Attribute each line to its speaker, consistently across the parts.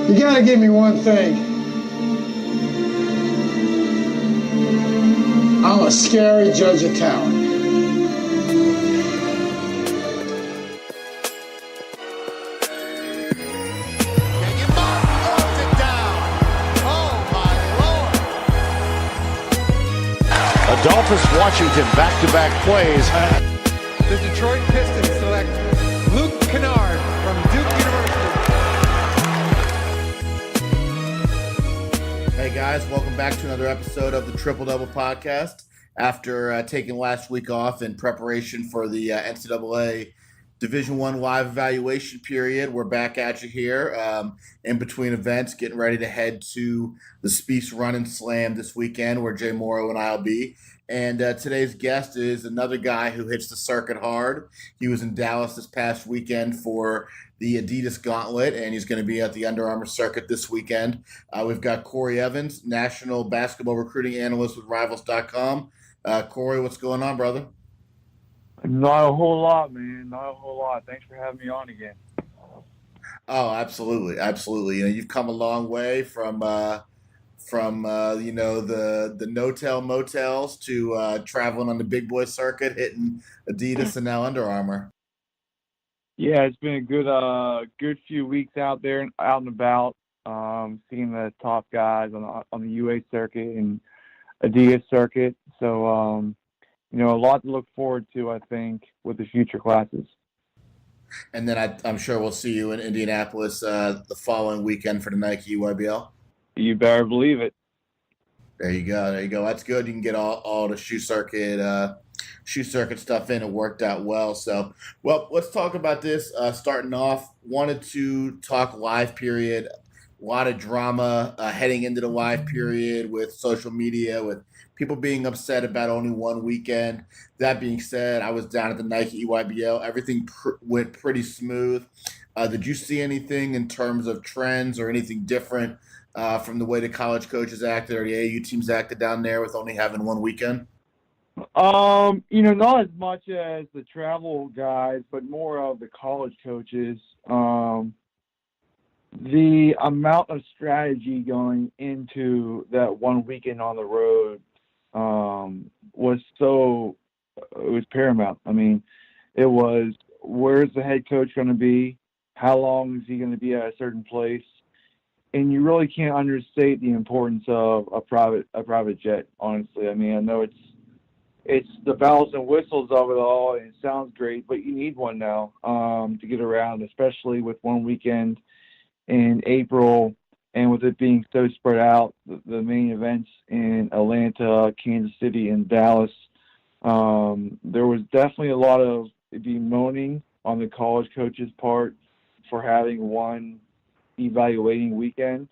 Speaker 1: You gotta give me one thing. I'm a scary judge of talent.
Speaker 2: Adolphus Washington back-to-back plays.
Speaker 3: The Detroit Pistons select Luke Kennard from Duke University.
Speaker 2: Hey guys, welcome back to another episode of the Triple Double Podcast. After taking last week off in preparation for the NCAA Division I live evaluation period, we're back at you here in between events, getting ready to head to the Spiece Run and Slam this weekend, where Jay Morrow and I will be. And today's guest is another guy who hits the circuit hard. He was in Dallas this past weekend for the Adidas Gauntlet, and he's going to be at the Under Armour circuit this weekend. We've got Corey Evans, National Basketball Recruiting Analyst with Rivals.com. Corey, what's going on, brother?
Speaker 4: Not a whole lot, man. Not a whole lot. Thanks for having me on again.
Speaker 2: Oh, absolutely, absolutely. You know, you've come a long way from the no-tell motels to traveling on the big boy circuit, hitting Adidas and now Under Armour.
Speaker 4: Yeah, it's been a good few weeks out there, out and about, seeing the top guys on the UA circuit and Adidas circuit. So, a lot to look forward to, I think, with the future classes.
Speaker 2: And then I'm sure we'll see you in Indianapolis the following weekend for the Nike EYBL.
Speaker 4: You better believe it.
Speaker 2: There you go. There you go. That's good. You can get all the shoe circuit stuff in. It worked out well. So, well, let's talk about this. Starting off, wanted to talk live period. A lot of drama heading into the live period with social media, with people being upset about only one weekend. That being said, I was down at the Nike EYBL. Everything went pretty smooth. Did you see anything in terms of trends or anything different from the way the college coaches acted or the AAU teams acted down there with only having one weekend?
Speaker 4: Not as much as the travel guys, but more of the college coaches. The amount of strategy going into that one weekend on the road was paramount. I mean, it was, where's the head coach going to be? How long is he going to be at a certain place? And you really can't understate the importance of a private jet, honestly. I mean, I know it's the bells and whistles of it all, and it sounds great, but you need one now to get around, especially with one weekend in April, and with it being so spread out, the main events in Atlanta, Kansas City, and Dallas, there was definitely a lot of bemoaning on the college coaches' part for having one evaluating weekend.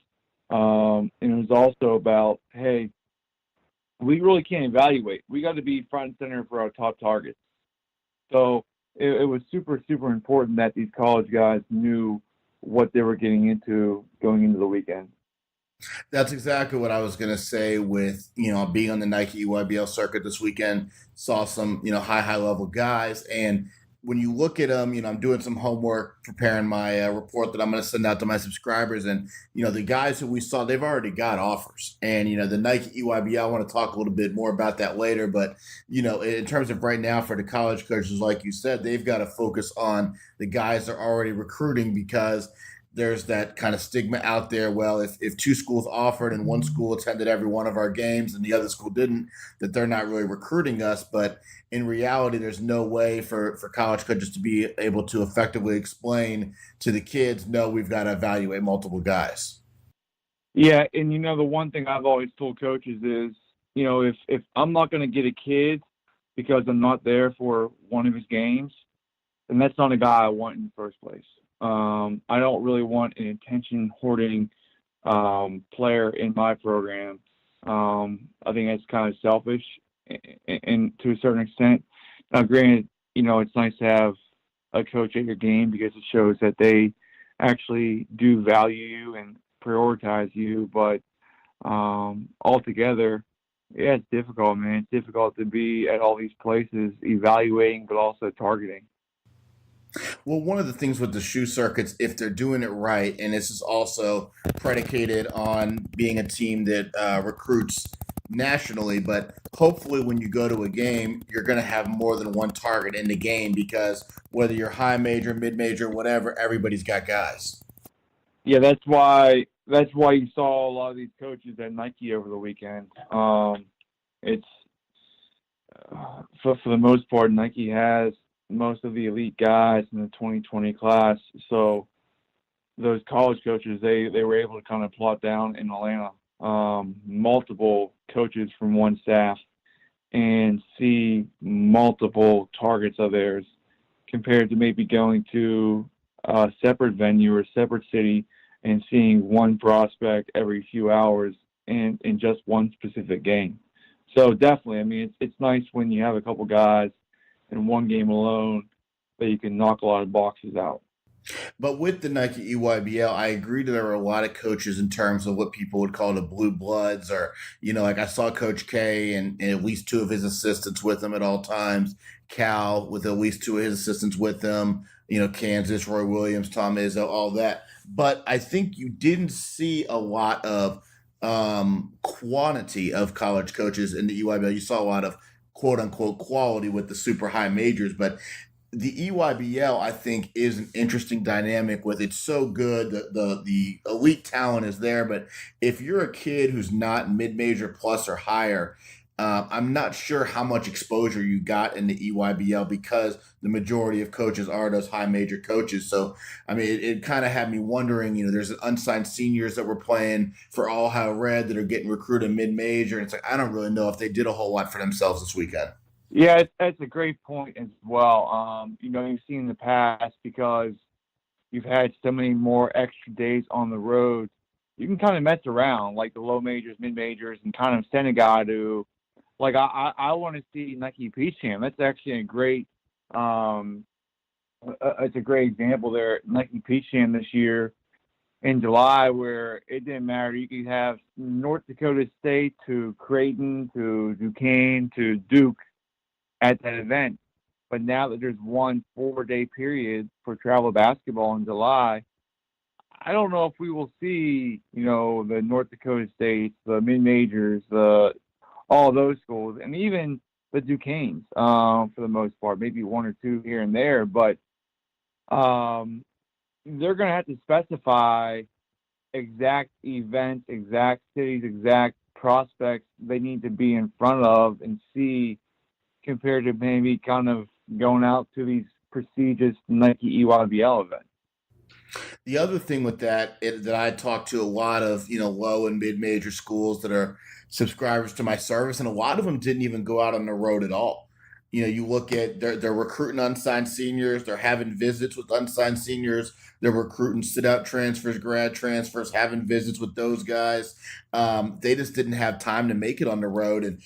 Speaker 4: And it was also about, hey, we really can't evaluate. We got to be front and center for our top targets. So it was super, super important that these college guys knew what they were getting into going into the weekend.
Speaker 2: That's exactly what I was going to say with, being on the Nike EYBL circuit this weekend, saw some, high level guys. And when you look at them, I'm doing some homework, preparing my report that I'm going to send out to my subscribers. And, the guys who we saw, they've already got offers. And, the Nike EYBL, I want to talk a little bit more about that later. But, in terms of right now for the college coaches, like you said, they've got to focus on the guys they're already recruiting, because there's that kind of stigma out there. Well, if two schools offered and one school attended every one of our games and the other school didn't, that they're not really recruiting us. But in reality, there's no way for college coaches to be able to effectively explain to the kids, no, we've got to evaluate multiple guys.
Speaker 4: Yeah, and the one thing I've always told coaches is, if I'm not going to get a kid because I'm not there for one of his games, then that's not a guy I want in the first place. I don't really want an attention-hoarding player in my program. I think that's kind of selfish, and to a certain extent. Now, granted, it's nice to have a coach at your game because it shows that they actually do value you and prioritize you. But altogether, yeah, it's difficult, man. It's difficult to be at all these places evaluating, but also targeting.
Speaker 2: Well, one of the things with the shoe circuits, if they're doing it right, and this is also predicated on being a team that recruits nationally, but hopefully when you go to a game, you're going to have more than one target in the game because whether you're high major, mid major, whatever, everybody's got guys.
Speaker 4: Yeah, that's why you saw a lot of these coaches at Nike over the weekend. It's for the most part, Nike has most of the elite guys in the 2020 class. So those college coaches, they were able to kind of plot down in Atlanta multiple coaches from one staff and see multiple targets of theirs compared to maybe going to a separate venue or separate city and seeing one prospect every few hours in just one specific game. So definitely, I mean, it's nice when you have a couple guys in one game alone that you can knock a lot of boxes out.
Speaker 2: But with the Nike EYBL, I agree that there were a lot of coaches in terms of what people would call the blue bloods, or, like I saw Coach K and at least two of his assistants with him at all times. Cal with at least two of his assistants with him, Kansas, Roy Williams, Tom Izzo, all that. But I think you didn't see a lot of quantity of college coaches in the EYBL. You saw a lot of quote unquote quality with the super high majors, but the EYBL, I think, is an interesting dynamic with it's so good. The elite talent is there, but if you're a kid who's not mid-major plus or higher, I'm not sure how much exposure you got in the EYBL because the majority of coaches are those high major coaches. So, I mean, it kind of had me wondering, there's unsigned seniors that were playing for All Ohio Red that are getting recruited mid-major. And it's like, I don't really know if they did a whole lot for themselves this weekend.
Speaker 4: Yeah, that's a great point as well. You've seen in the past because you've had so many more extra days on the road, you can kind of mess around like the low majors, mid majors, and kind of send a guy to, like I want to see Nike Peach Jam. That's actually a great, it's a great example there. Nike Peach Jam this year in July, where it didn't matter. You could have North Dakota State to Creighton to Duquesne to Duke at that event. But now that there's one 4-day period for travel basketball in July, I don't know if we will see, the North Dakota States, the mid-majors, all those schools, and even the Duquesnes for the most part, maybe one or two here and there. But they're going to have to specify exact events, exact cities, exact prospects they need to be in front of and see compared to maybe kind of going out to these prestigious Nike EYBL events.
Speaker 2: The other thing with that is that I talk to a lot of, low and mid-major schools that are subscribers to my service, and a lot of them didn't even go out on the road at all. You look at they're recruiting unsigned seniors, they're having visits with unsigned seniors, they're recruiting sit-out transfers, grad transfers, having visits with those guys. They just didn't have time to make it on the road. And,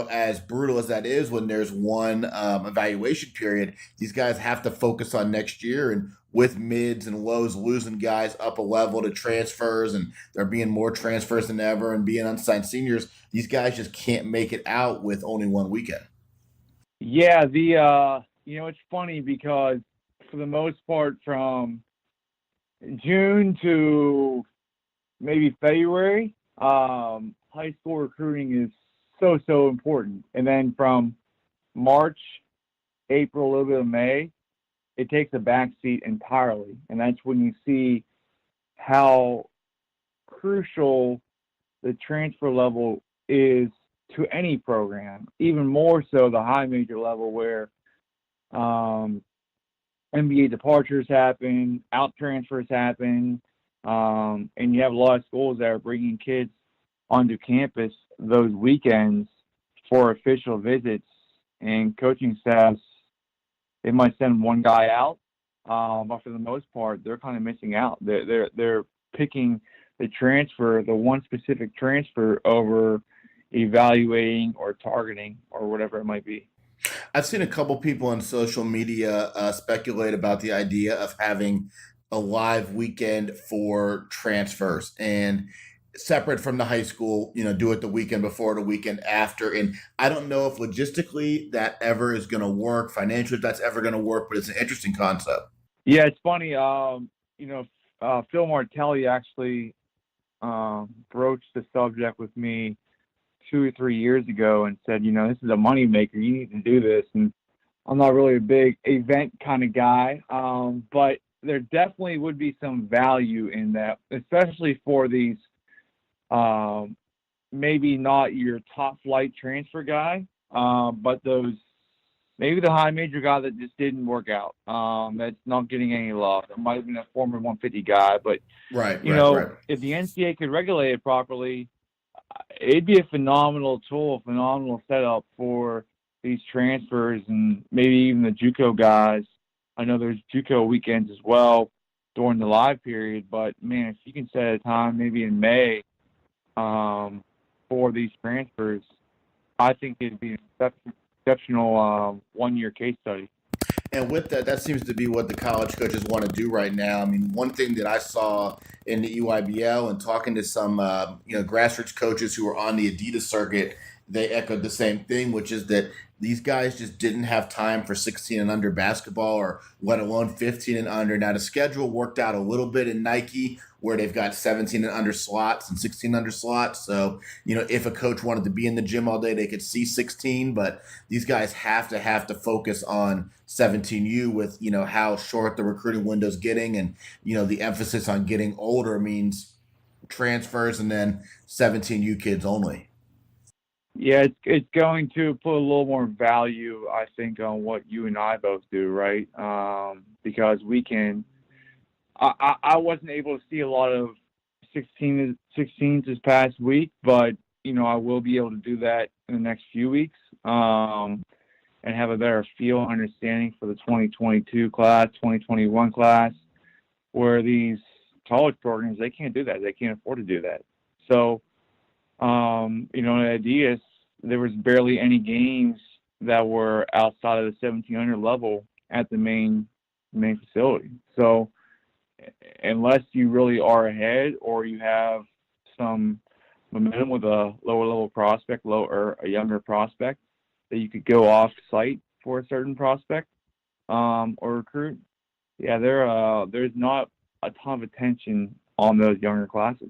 Speaker 2: as brutal as that is when there's one evaluation period, these guys have to focus on next year. And with mids and lows losing guys up a level to transfers, and there being more transfers than ever and being unsigned seniors, these guys just can't make it out with only one weekend.
Speaker 4: Yeah, it's funny because for the most part from June to maybe February, high school recruiting is so important. And then from March, April, a little bit of May, it takes a backseat entirely. And that's when you see how crucial the transfer level is to any program, even more so the high major level where NBA departures happen, out transfers happen, and you have a lot of schools that are bringing kids onto campus those weekends for official visits, and coaching staffs, they might send one guy out, but for the most part, they're kind of missing out. They're picking the one specific transfer over evaluating or targeting or whatever it might be.
Speaker 2: I've seen a couple people on social media speculate about the idea of having a live weekend for transfers. And separate from the high school, do it the weekend before, the weekend after. And I don't know if logistically that ever is going to work, financially if that's ever going to work, but it's an interesting concept.
Speaker 4: Yeah, it's funny. Phil Martelli actually broached the subject with me 2 or 3 years ago and said, this is a moneymaker. You need to do this. And I'm not really a big event kind of guy, but there definitely would be some value in that, especially for these maybe not your top flight transfer guy, but those maybe the high major guy that just didn't work out. That's not getting any love. It might have been a former 150 guy, but
Speaker 2: Right.
Speaker 4: if the NCAA could regulate it properly, it'd be a phenomenal tool, a phenomenal setup for these transfers and maybe even the JUCO guys. I know there's JUCO weekends as well during the live period, but man, if you can set a time maybe in May for these transfers, I think it'd be an exceptional 1-year case study.
Speaker 2: And with that, that seems to be what the college coaches want to do right now. I mean, one thing that I saw in the EYBL and talking to some, grassroots coaches who were on the Adidas circuit, they echoed the same thing, which is that these guys just didn't have time for 16 and under basketball, or let alone 15 and under. Now, the schedule worked out a little bit in Nike where they've got 17 and under slots and 16 under slots. So, if a coach wanted to be in the gym all day, they could see 16, but these guys have to focus on 17U with, how short the recruiting window's getting, and, the emphasis on getting older means transfers and then 17U kids only.
Speaker 4: Yeah, it's going to put a little more value, I think, on what you and I both do, right? Because we can. I wasn't able to see a lot of 16s this past week, but I will be able to do that in the next few weeks, and have a better feel and understanding for the 2022 class, 2021 class, where these college programs, they can't do that. They can't afford to do that. So. At Adidas, there was barely any games that were outside of the 1700 level at the main facility. So unless you really are ahead or you have some momentum with a lower level prospect, or a younger prospect that you could go off site for a certain prospect or recruit, yeah, there's not a ton of attention on those younger classes.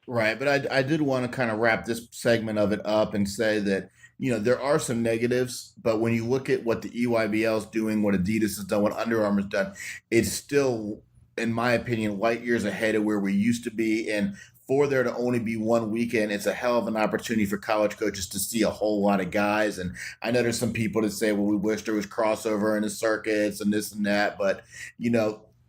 Speaker 2: Right, but I did want to kind of wrap this segment of it up and say that, there are some negatives, but when you look at what the EYBL is doing, what Adidas has done, what Under Armour's done, it's still, in my opinion, light years ahead of where we used to be. And for there to only be one weekend, it's a hell of an opportunity for college coaches to see a whole lot of guys. And I know there's some people that say, well, we wish there was crossover in the circuits and this and that, but,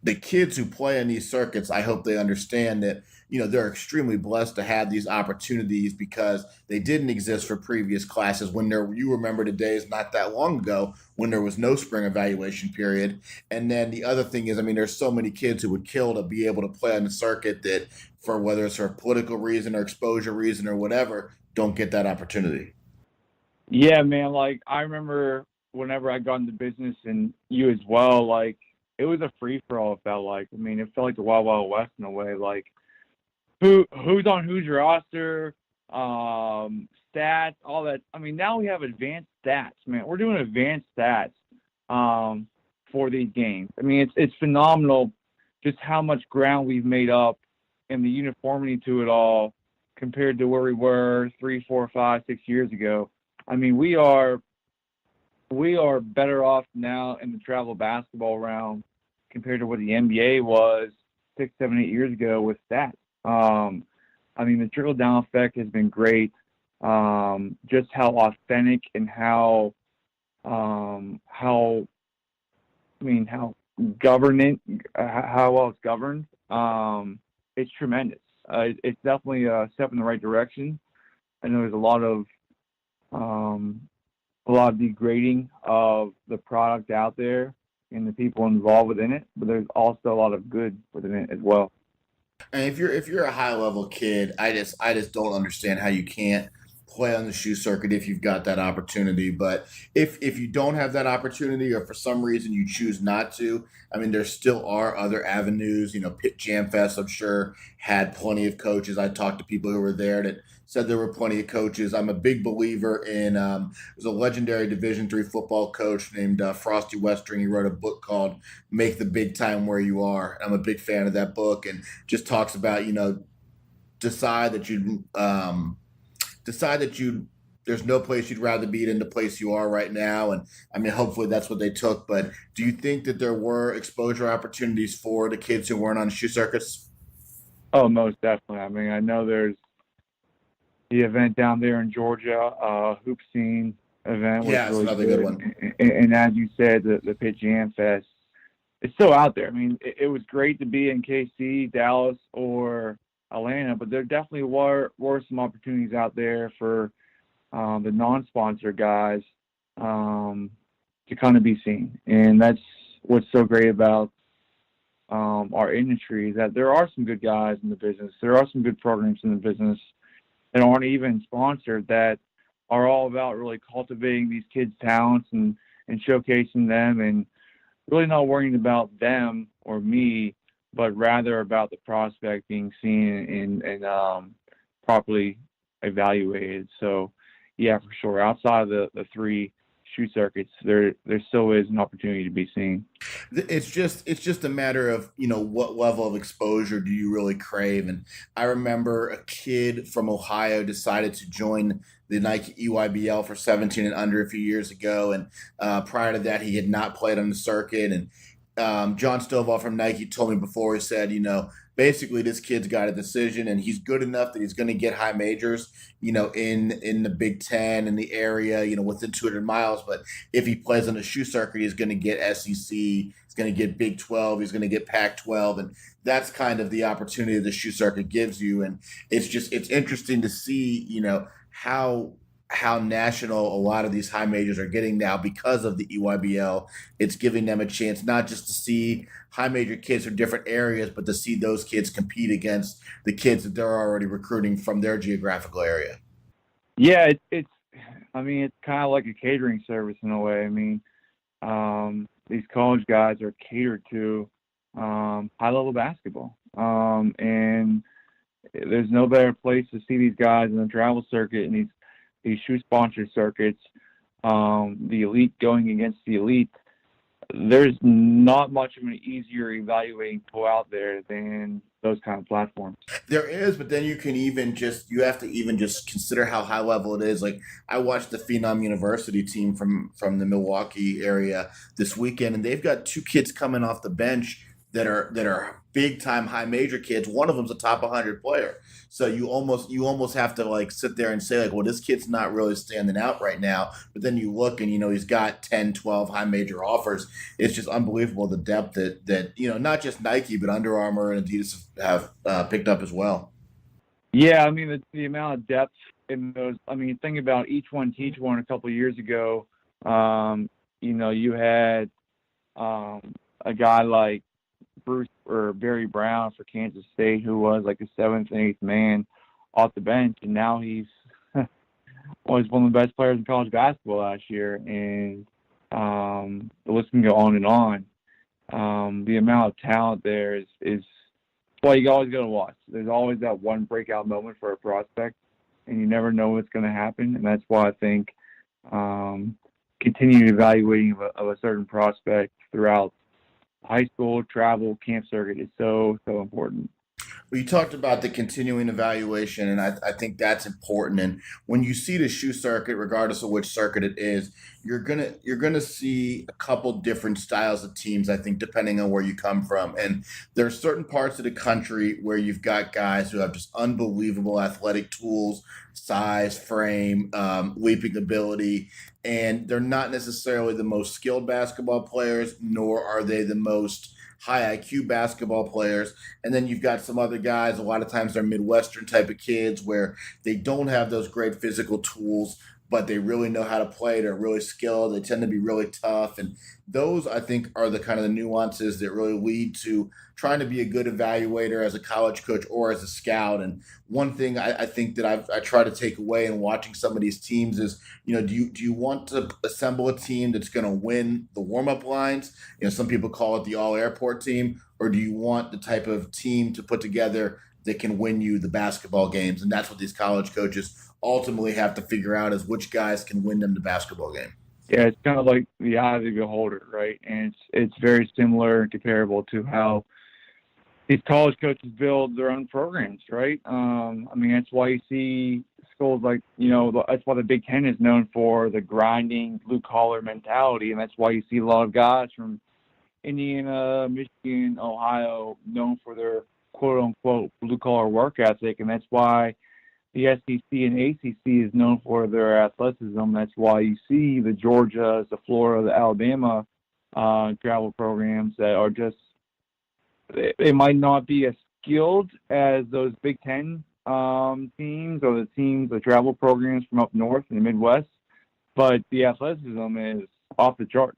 Speaker 2: the kids who play in these circuits, I hope they understand that, they're extremely blessed to have these opportunities because they didn't exist for previous classes when you remember the days not that long ago when there was no spring evaluation period. And then the other thing is, there's so many kids who would kill to be able to play on the circuit that, for whether it's for a political reason or exposure reason or whatever, don't get that opportunity.
Speaker 4: Yeah, man. Like, I remember whenever I got into business, and you as well, like, it was a free-for-all, it felt like. It felt like the Wild Wild West in a way. Like, who's on whose roster, stats, all that. Now we have advanced stats, man. We're doing advanced stats for these games. It's phenomenal just how much ground we've made up and the uniformity to it all compared to where we were 3, 4, 5, 6 years ago. We are better off now in the travel basketball realm compared to what the NBA was 6, 7, 8 years ago with stats. The trickle down effect has been great. Just how authentic and how governant, how well it's governed. It's tremendous. It's definitely a step in the right direction. I know there's a lot of degrading of the product out there and the people involved within it, but there's also a lot of good within it as well.
Speaker 2: And if you're a high level kid, I just don't understand how you can't play on the shoe circuit if you've got that opportunity. But if you don't have that opportunity, or for some reason you choose not to, I mean, there still are other avenues. Pitt Jam Fest, I'm sure, had plenty of coaches. I talked to people who were there that said there were plenty of coaches. I'm a big believer in there's a legendary Division III football coach named Frosty Westring. He wrote a book called Make the Big Time Where You Are. I'm a big fan of that book, and just talks about, decide that you there's no place you'd rather be than the place you are right now. And I mean, hopefully that's what they took. But do you think that there were exposure opportunities for the kids who weren't on shoe circuits?
Speaker 4: Oh, most definitely. I mean, I know there's the event down there in Georgia, Hoop Scene event was
Speaker 2: Yeah, it's
Speaker 4: really
Speaker 2: another good one.
Speaker 4: And as you said, the Pitt Jam Fest, it's still out there. I mean, it was great to be in KC, Dallas, or Atlanta, but there definitely were some opportunities out there for the non-sponsor guys to kind of be seen. And that's what's so great about our industry, is that there are some good guys in the business. There are some good programs in the business that aren't even sponsored, that are all about really cultivating these kids' talents and showcasing them, and really not worrying about them or me, but rather about the prospect being seen and properly evaluated. So, yeah, for sure. Outside of the three shoe circuits, there still is an opportunity to be seen.
Speaker 2: It's just a matter of, what level of exposure do you really crave. And I remember a kid from Ohio decided to join the Nike EYBL for 17 and under a few years ago, and prior to that he had not played on the circuit. And John Stovall from Nike told me before, he said, basically this kid's got a decision, and he's good enough that he's going to get high majors, in the Big Ten, in the area, within 200 miles. But if he plays on the shoe circuit, he's going to get SEC, he's going to get Big 12, he's going to get Pac-12. And that's kind of the opportunity the shoe circuit gives you. And it's interesting to see, how national a lot of these high majors are getting now because of the EYBL. It's giving them a chance not just to see high major kids from different areas, but to see those kids compete against the kids that they're already recruiting from their geographical area.
Speaker 4: Yeah, it's kind of like a catering service in a way. I mean, these college guys are catered to high-level basketball. And there's no better place to see these guys in the travel circuit and these shoe sponsor circuits, the elite going against the elite. There's not much of an easier evaluating tool out there than those kind of platforms.
Speaker 2: There is, but then you have to even just consider how high level it is. Like, I watched the Phenom University team from the Milwaukee area this weekend, and they've got two kids coming off the bench that are big time high major kids. One of them's a top 100 player. So you almost have to sit there and say well, this kid's not really standing out right now. But then you look and he's got 10, 12 high major offers. It's just unbelievable the depth that not just Nike but Under Armour and Adidas have picked up as well.
Speaker 4: Yeah, I mean the amount of depth in those. I mean, think about each one teach one a couple of years ago. You had a guy like Bruce or Barry Brown for Kansas State, who was like a seventh and eighth man off the bench, and now he's one of the best players in college basketball last year. And the list can go on and on. The amount of talent there is why you always got to watch. There's always that one breakout moment for a prospect, and you never know what's going to happen. And that's why I think continued evaluating of a certain prospect throughout high school, travel, camp circuit is so important.
Speaker 2: Well, you talked about the continuing evaluation, and I think that's important. And when you see the shoe circuit, regardless of which circuit it is, you're gonna see a couple different styles of teams, I think, depending on where you come from. And there are certain parts of the country where you've got guys who have just unbelievable athletic tools, size, frame, leaping ability, and they're not necessarily the most skilled basketball players, nor are they the most high IQ basketball players. And then you've got some other guys, a lot of times they're Midwestern type of kids where they don't have those great physical tools, but they really know how to play. They're really skilled. They tend to be really tough. And those, I think, are the kind of the nuances that really lead to trying to be a good evaluator as a college coach or as a scout. And one thing I think that I try to take away in watching some of these teams is, do you want to assemble a team that's going to win the warm-up lines? Some people call it the all-airport team. Or do you want the type of team to put together that can win you the basketball games? And that's what these college coaches ultimately have to figure out, is which guys can win them the basketball game.
Speaker 4: Yeah, it's kind of like the eye of the beholder, right? And it's very similar and comparable to how these college coaches build their own programs, right? That's why you see schools like, that's why the Big Ten is known for the grinding blue-collar mentality, and that's why you see a lot of guys from Indiana, Michigan, Ohio known for their quote-unquote blue-collar work ethic, and that's why the SEC and ACC is known for their athleticism. That's why you see the Georgias, the Florida, the Alabama travel programs that are just, they might not be as skilled as those Big Ten teams or the travel programs from up north in the Midwest, but the athleticism is off the charts.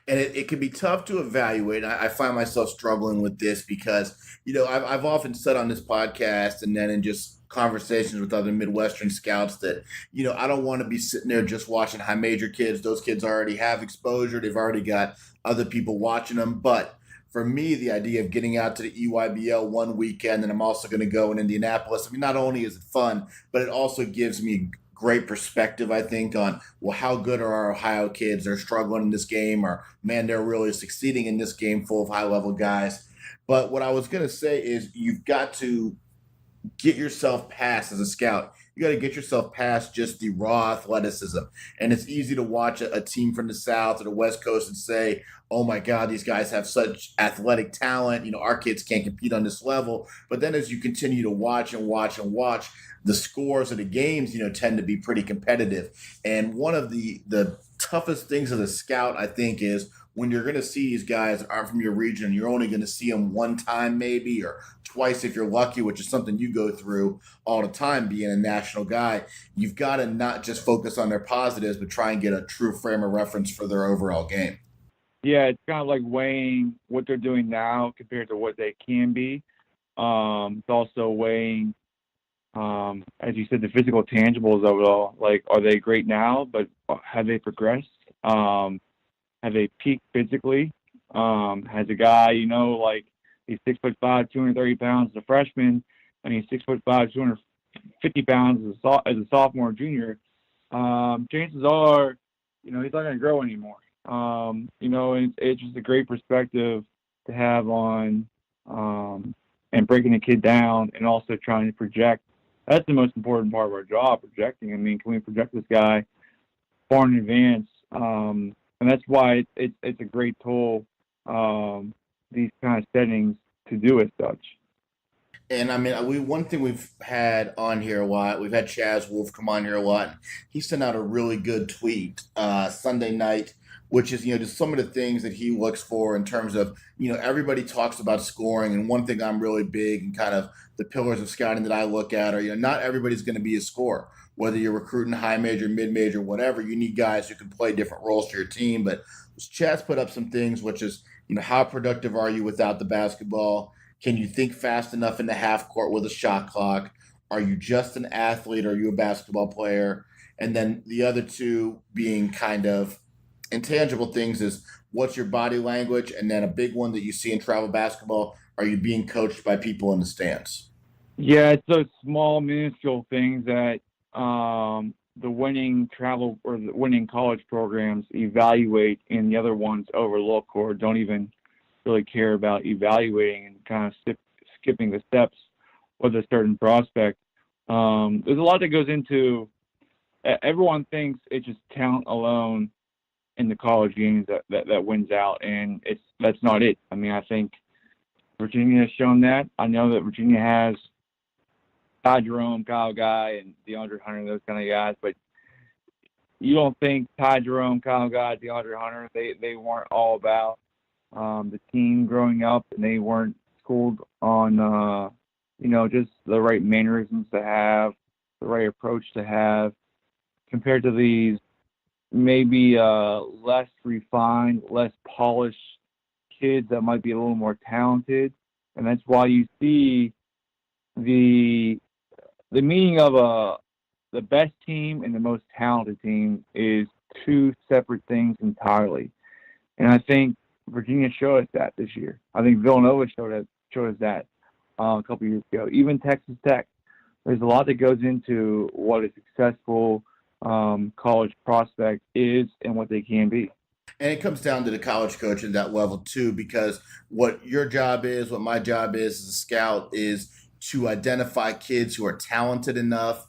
Speaker 2: And it can be tough to evaluate. I find myself struggling with this because, I've often said on this podcast and then in just conversations with other Midwestern scouts that, I don't want to be sitting there just watching high major kids. Those kids already have exposure. They've already got other people watching them. But for me, the idea of getting out to the EYBL one weekend, and I'm also going to go in Indianapolis, not only is it fun, but it also gives me great perspective, I think, on, well, how good are our Ohio kids? They're struggling in this game, or man, they're really succeeding in this game full of high-level guys. But what I was going to say is you've got to get yourself past, as a scout, you got to get yourself past just the raw athleticism. And it's easy to watch a team from the South or the West Coast and say, oh my God, these guys have such athletic talent. Our kids can't compete on this level. But then as you continue to watch and watch and watch, the scores of the games, tend to be pretty competitive. And one of the toughest things as a scout, I think, is when you're going to see these guys aren't from your region, you're only going to see them one time maybe, or twice if you're lucky, which is something you go through all the time being a national guy. You've got to not just focus on their positives, but try and get a true frame of reference for their overall game.
Speaker 4: Yeah, it's kind of like weighing what they're doing now compared to what they can be. It's also weighing, as you said, the physical tangibles of it all. Like, are they great now, but have they progressed? Have they peaked physically? Has a guy, like he's 6'5", 230 pounds as a freshman, and he's 6'5", 250 pounds as a sophomore or junior. Chances are, he's not going to grow anymore. And it's just a great perspective to have on, and breaking a kid down and also trying to project. That's the most important part of our job, projecting. Can we project this guy far in advance? And that's why it's a great tool, these kind of settings, to do as such.
Speaker 2: And one thing we've had on here a lot, we've had Chaz Wolf come on here a lot. He sent out a really good tweet Sunday night, which is, just some of the things that he looks for in terms of, everybody talks about scoring. And one thing I'm really big and kind of the pillars of scouting that I look at are, not everybody's going to be a scorer. Whether you're recruiting high major, mid major, whatever, you need guys who can play different roles to your team. But Chaz put up some things, which is, how productive are you without the basketball? Can you think fast enough in the half court with a shot clock? Are you just an athlete? Or are you a basketball player? And then the other two being kind of intangible things is, what's your body language? And then a big one that you see in travel basketball, are you being coached by people in the stands?
Speaker 4: Yeah, it's those small, minuscule things that the winning travel or the winning college programs evaluate and the other ones overlook or don't even really care about evaluating, and kind of skipping the steps with a certain prospect. There's a lot that goes into. Everyone thinks it's just talent alone in the college games that wins out, and that's not it. I think Virginia has shown that. I know that Virginia has Ty Jerome, Kyle Guy, and DeAndre Hunter, those kind of guys, but you don't think Ty Jerome, Kyle Guy, DeAndre Hunter, they weren't all about the team growing up, and they weren't schooled on just the right mannerisms to have, the right approach to have, compared to these maybe less refined, less polished kids that might be a little more talented, and that's why you see the meaning of the best team and the most talented team is two separate things entirely. And I think Virginia showed us that this year. I think Villanova showed us that a couple years ago. Even Texas Tech. There's a lot that goes into what a successful college prospect is and what they can be.
Speaker 2: And it comes down to the college coach at that level too, because what your job is, what my job is as a scout, is to identify kids who are talented enough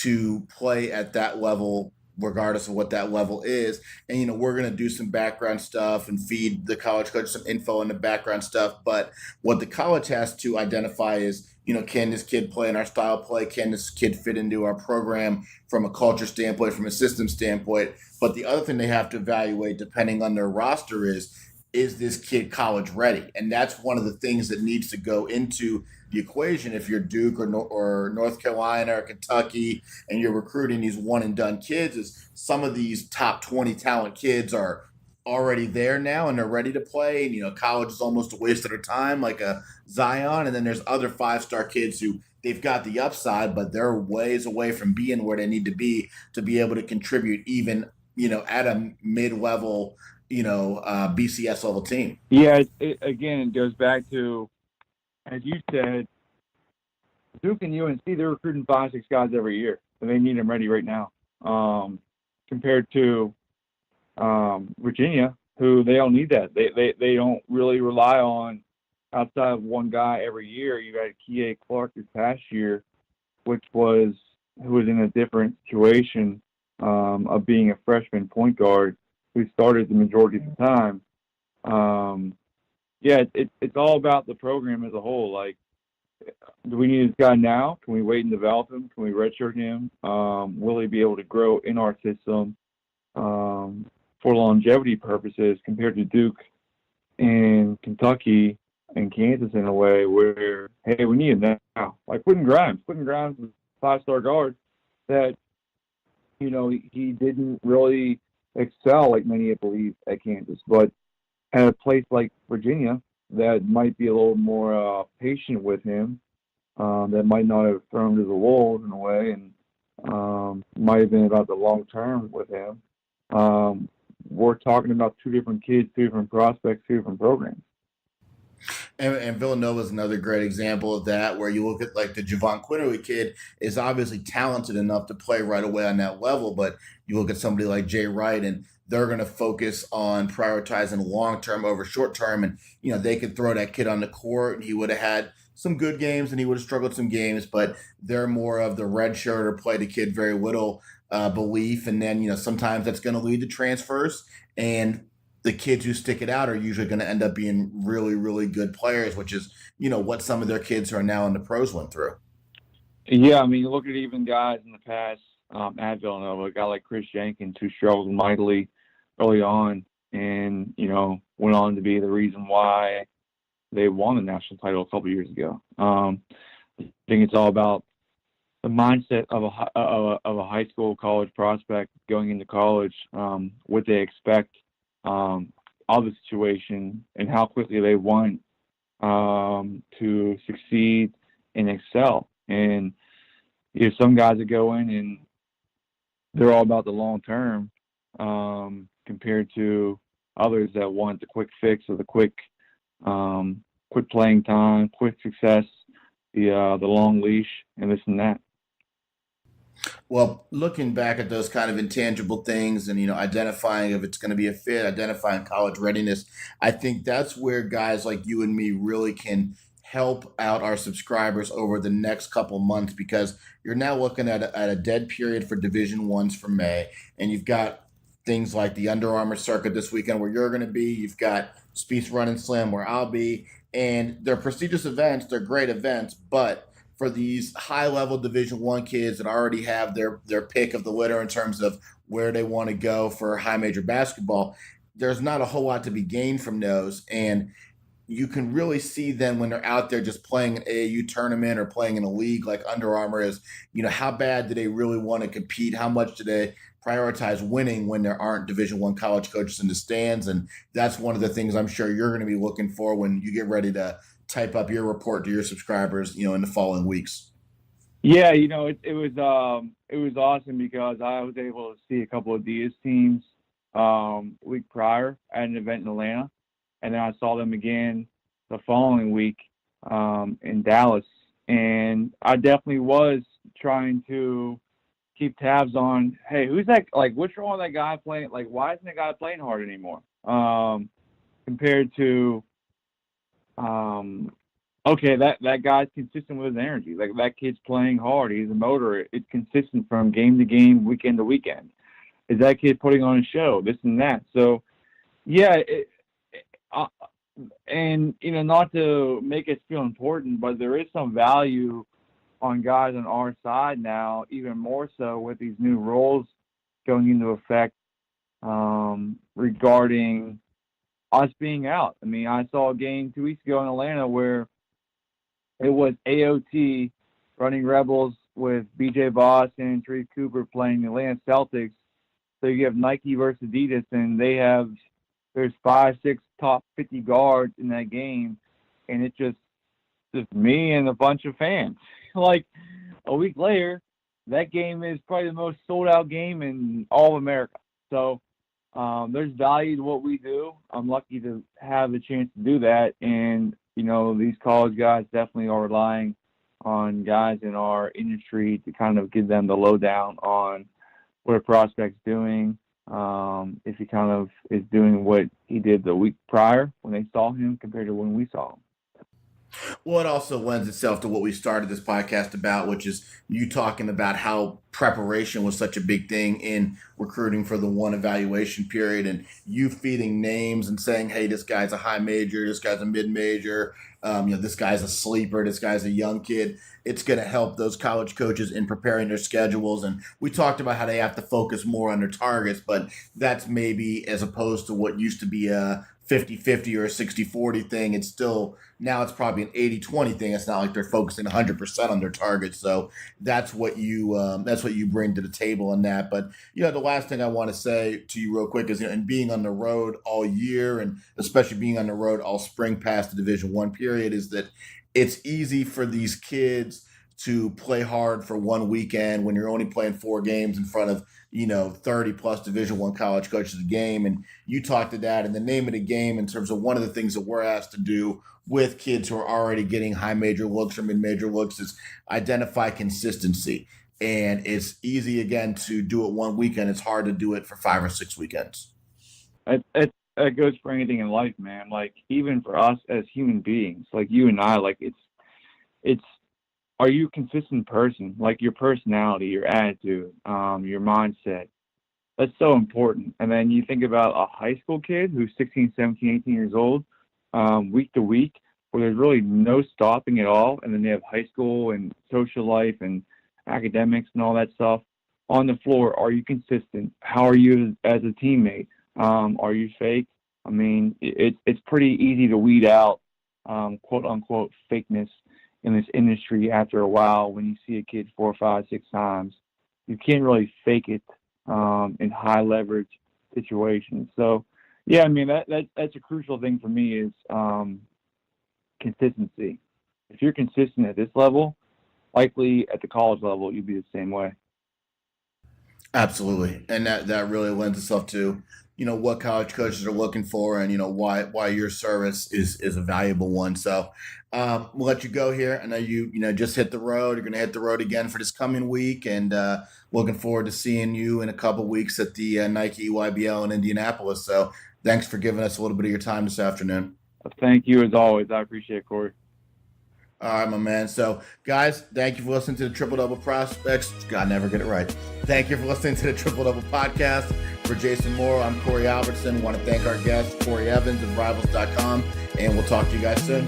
Speaker 2: to play at that level, regardless of what that level is. And, we're going to do some background stuff and feed the college coach some info on the background stuff. But what the college has to identify is, can this kid play in our style of play? Can this kid fit into our program from a culture standpoint, from a system standpoint? But the other thing they have to evaluate, depending on their roster, is this kid college ready? And that's one of the things that needs to go into the equation if you're Duke or North Carolina or Kentucky and you're recruiting these one and done kids. Is some of these top 20 talent kids are already there now and they're ready to play, and college is almost a waste of their time, like a Zion. And then there's other 5-star kids who they've got the upside, but they're ways away from being where they need to be able to contribute even at a mid-level BCS level team.
Speaker 4: Yeah, it goes back to, as you said, Duke and UNC, they're recruiting 5-6 guys every year, and they need them ready right now. Compared to Virginia, who they don't need that. They don't really rely on outside of one guy every year. You got Kie Clark this past year, who was in a different situation of being a freshman point guard who started the majority of the time. It's all about the program as a whole. Like, do we need this guy now? Can we wait and develop him? Can we redshirt him? Will he be able to grow in our system for longevity purposes compared to Duke and Kentucky and Kansas in a way where, hey, we need him now. Like Quentin Grimes. Quentin Grimes is a 5-star guard that, he didn't really excel like many believe at Kansas. But at a place like Virginia that might be a little more patient with him, that might not have thrown him to the wolves in a way, and might have been about the long term with him. We're talking about two different kids, two different prospects, two different programs.
Speaker 2: And Villanova is another great example of that, where you look at like the Javon Quinterly kid is obviously talented enough to play right away on that level, but you look at somebody like Jay Wright and they're going to focus on prioritizing long-term over short-term. And, they could throw that kid on the court and he would have had some good games and he would have struggled some games, but they're more of the red shirt or play the kid very little belief. And then, sometimes that's going to lead to transfers, and the kids who stick it out are usually going to end up being really, really good players, which is, what some of their kids who are now in the pros went through.
Speaker 4: Yeah, I mean, you look at even guys in the past at Villanova, a guy like Chris Jenkins, who struggled mightily early on and, went on to be the reason why they won the national title a couple of years ago. I think it's all about the mindset of a high school college prospect going into college, what they expect of the situation and how quickly they want to succeed and excel. And some guys that go in and they're all about the long term compared to others that want the quick fix or the quick playing time, quick success, the long leash, and this and that.
Speaker 2: Well, looking back at those kind of intangible things and, identifying if it's going to be a fit, identifying college readiness, I think that's where guys like you and me really can help out our subscribers over the next couple months, because you're now looking at a dead period for Division Ones for May, and you've got things like the Under Armour circuit this weekend where you're going to be. You've got Spieth's Run and Slam where I'll be, and they're prestigious events. They're great events, but for these high-level Division I kids that already have their pick of the litter in terms of where they want to go for high major basketball, there's not a whole lot to be gained from those. And you can really see then when they're out there just playing an AAU tournament or playing in a league like Under Armour is, how bad do they really want to compete? How much do prioritize winning when there aren't Division I college coaches in the stands. And that's one of the things I'm sure you're going to be looking for when you get ready to type up your report to your subscribers, in the following weeks.
Speaker 4: Yeah, it was awesome because I was able to see a couple of Diaz teams week prior at an event in Atlanta, and then I saw them again the following week in Dallas, and I definitely was trying to keep tabs on, hey, who's that? Like, what's wrong with that guy playing? Like, why isn't that guy playing hard anymore? Compared to, okay, that guy's consistent with his energy. Like, that kid's playing hard. He's a motor. It's consistent from game to game, weekend to weekend. Is that kid putting on a show? This and that. So, yeah, and not to make us feel important, but there is some value on guys on our side now, even more so with these new rules going into effect regarding us being out. I mean, I saw a game 2 weeks ago in Atlanta where it was AOT running Rebels with BJ Voss and Tariq Cooper playing the Atlanta Celtics. So you have Nike versus Adidas, and there's 5-6 top 50 guards in that game, and it's just me and a bunch of fans. Like, a week later, that game is probably the most sold-out game in all of America. So there's value to what we do. I'm lucky to have the chance to do that, and these college guys definitely are relying on guys in our industry to kind of give them the lowdown on what a prospect's doing, if he kind of is doing what he did the week prior when they saw him compared to when we saw him.
Speaker 2: Well, it also lends itself to what we started this podcast about, which is you talking about how preparation was such a big thing in recruiting for the one evaluation period, and you feeding names and saying, hey, this guy's a high major, this guy's a mid major, this guy's a sleeper, this guy's a young kid. It's going to help those college coaches in preparing their schedules. And we talked about how they have to focus more on their targets, but that's maybe as opposed to what used to be a 50-50 or a 60-40 thing. It's still, now it's probably an 80-20 thing. It's not like they're focusing 100% on their targets. So that's what you bring to the table in that. But, the last thing I want to say to you real quick is, and being on the road all year, and especially being on the road all spring past the Division I period, is that it's easy for these kids to play hard for one weekend when you're only playing 4 games in front of 30 plus Division I college coaches a game. And you talked to that, and the name of the game in terms of one of the things that we're asked to do with kids who are already getting high major looks or mid major looks is identify consistency. And it's easy again to do it one weekend. It's hard to do it for 5 or 6 weekends.
Speaker 4: It goes for anything in life, man. Like, even for us as human beings, like you and I, like it's are you a consistent person? Like, your personality, your attitude, your mindset. That's so important. And then you think about a high school kid who's 16, 17, 18 years old, week to week, where there's really no stopping at all. And then they have high school and social life and academics and all that stuff. On the floor, are you consistent? How are you as a teammate? Are you fake? I mean, it's pretty easy to weed out, quote unquote, fakeness in this industry after a while. When you see a kid 4, 5, 6 times, you can't really fake it in high leverage situations. So, yeah, I mean, that's a crucial thing for me is consistency. If you're consistent at this level, likely at the college level, you'll be the same way.
Speaker 2: Absolutely. And that really lends itself to, what college coaches are looking for, and, why your service is a valuable one. So we'll let you go here. I know you just hit the road. You're going to hit the road again for this coming week, and looking forward to seeing you in a couple weeks at the Nike EYBL in Indianapolis. So thanks for giving us a little bit of your time this afternoon.
Speaker 4: Thank you as always. I appreciate it, Corey.
Speaker 2: All right, my man. So, guys, thank you for listening to the Triple Double Prospects. God, never get it right. Thank you for listening to the Triple Double Podcast. For Jason Moore, I'm Corey Albertson. Want to thank our guest, Corey Evans of Rivals.com, and we'll talk to you guys soon.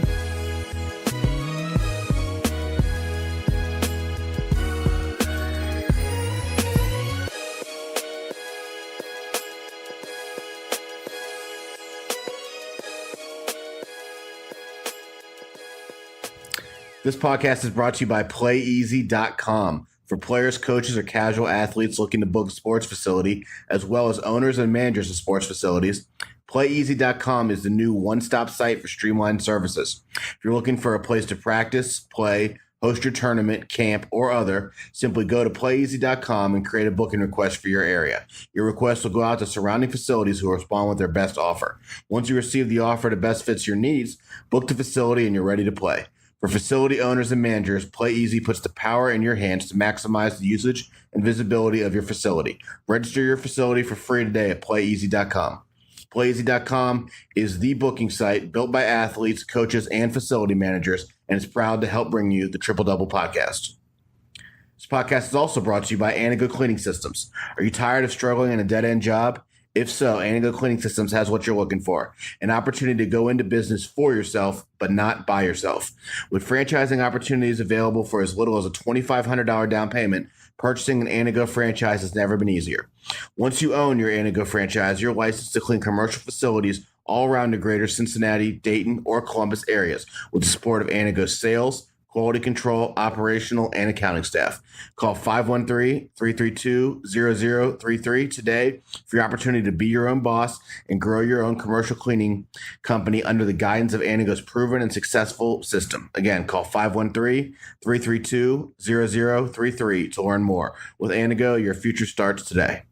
Speaker 2: This podcast is brought to you by PlayEasy.com. For players, coaches, or casual athletes looking to book a sports facility, as well as owners and managers of sports facilities, PlayEasy.com is the new one-stop site for streamlined services. If you're looking for a place to practice, play, host your tournament, camp, or other, simply go to PlayEasy.com and create a booking request for your area. Your request will go out to surrounding facilities who will respond with their best offer. Once you receive the offer that best fits your needs, book the facility and you're ready to play. For facility owners and managers, PlayEasy puts the power in your hands to maximize the usage and visibility of your facility. Register your facility for free today at PlayEasy.com. PlayEasy.com is the booking site built by athletes, coaches, and facility managers, and is proud to help bring you the Triple Double Podcast. This podcast is also brought to you by Anago Cleaning Systems. Are you tired of struggling in a dead-end job? If so, Anago Cleaning Systems has what you're looking for, an opportunity to go into business for yourself, but not by yourself. With franchising opportunities available for as little as a $2,500 down payment, purchasing an Anago franchise has never been easier. Once you own your Anago franchise, you're licensed to clean commercial facilities all around the greater Cincinnati, Dayton, or Columbus areas with the support of Anago's sales, quality control, operational, and accounting staff. Call 513-332-0033 today for your opportunity to be your own boss and grow your own commercial cleaning company under the guidance of Anago's proven and successful system. Again, call 513-332-0033 to learn more. With Anago, your future starts today.